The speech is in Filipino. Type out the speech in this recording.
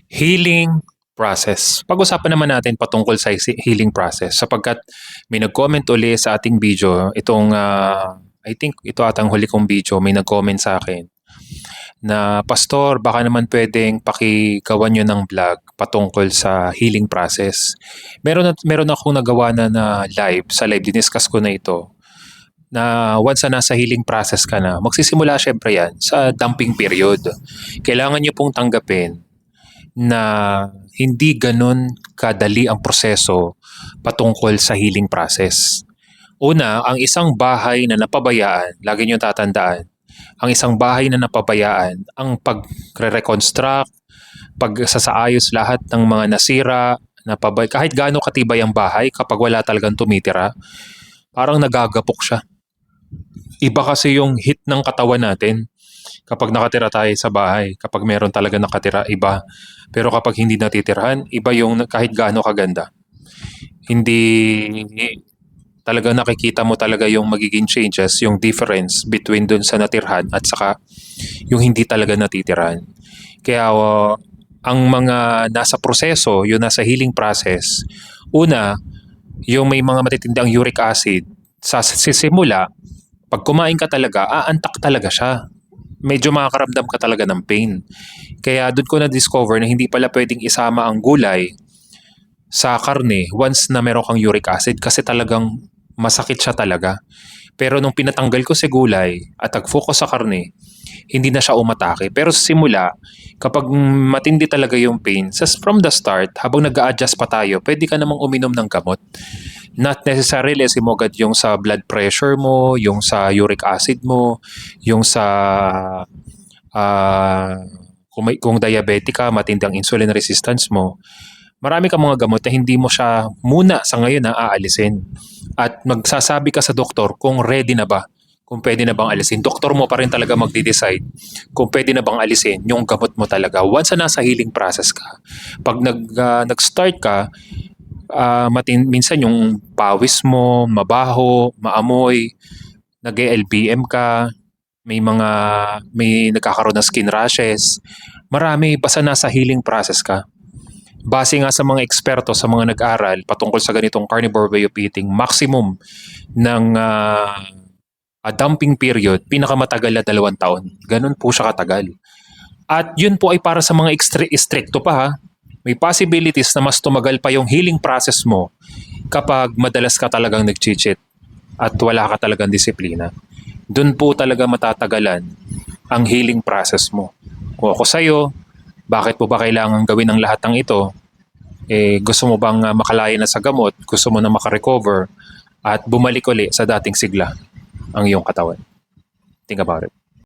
Healing process. Pag-usapan naman natin patungkol sa healing process sapagkat may nag-comment uli sa ating video itong I think ito atang huli kong video, may nag-comment sa akin na pastor baka naman pwedeng pakigawan nyo ng vlog patungkol sa healing process. Meron akong nagawa na live, sa live diniscuss ko na ito na once na nasa healing process ka na, magsisimula syempre yan sa dumping period. Kailangan nyo pong tanggapin na hindi ganun kadali ang proseso patungkol sa healing process. Una, ang isang bahay na napabayaan, lagi nyo tatandaan, ang isang bahay na napabayaan, ang pagre-reconstruct, pagsasaayos lahat ng mga nasira, kahit gaano katibay ang bahay kapag wala talagang tumitira, parang nagagapok siya. Iba kasi yung hit ng katawan natin kapag nakatira tayo sa bahay, kapag meron talaga nakatira, iba. Pero kapag hindi natitirahan, iba yung kahit gaano kaganda. Hindi talaga nakikita mo talaga yung magiging changes, yung difference between dun sa natirhan at saka yung hindi talaga natitirahan. Kaya ang mga nasa proseso, yung nasa healing process, una, yung may mga matitindang uric acid, sa sisimula, pag kumain ka talaga, aantak talaga siya. Medyo makakaramdam ka talaga ng pain. Kaya doon ko na-discover na hindi pala pwedeng isama ang gulay sa karne once na meron kang uric acid kasi talagang masakit siya talaga. Pero nung pinatanggal ko si gulay at nag-focus sa karne, hindi na siya umatake. Pero sa simula, kapag matindi talaga yung pain, from the start, habang nag-a-adjust pa tayo, pwede ka namang uminom ng gamot. Not necessarily mo agad yung sa blood pressure mo, yung sa uric acid mo, yung sa kung diabetic ka, matindi ang insulin resistance mo. Marami kang mga gamot na hindi mo siya muna sa ngayon na aalisin. At magsasabi ka sa doktor kung ready na ba, kung pwede na bang alisin. Doktor mo pa rin talaga magde-decide kung pwede na bang alisin yung gamot mo talaga. Once na nasa healing process ka, pag nag-start ka, minsan yung pawis mo, mabaho, maamoy, nag-LBM ka, may nagkakaroon ng skin rashes, marami basta nasa healing process ka. Base nga sa mga eksperto, sa mga nag-aral patungkol sa ganitong carnivore way of eating, maximum ng dumping period, pinakamatagal na 2 taon. Ganun po siya katagal. At yun po ay para sa mga stricto pa ha. May possibilities na mas tumagal pa yung healing process mo kapag madalas ka talagang nag-cheat at wala ka talagang disiplina. Doon po talaga matatagalan ang healing process mo. Kung ako sa'yo, bakit po ba kailangan gawin ang lahat ng ito? Gusto mo bang makalaya na sa gamot? Gusto mo na makarecover? At bumalik uli sa dating sigla ang iyong katawan? Think about it.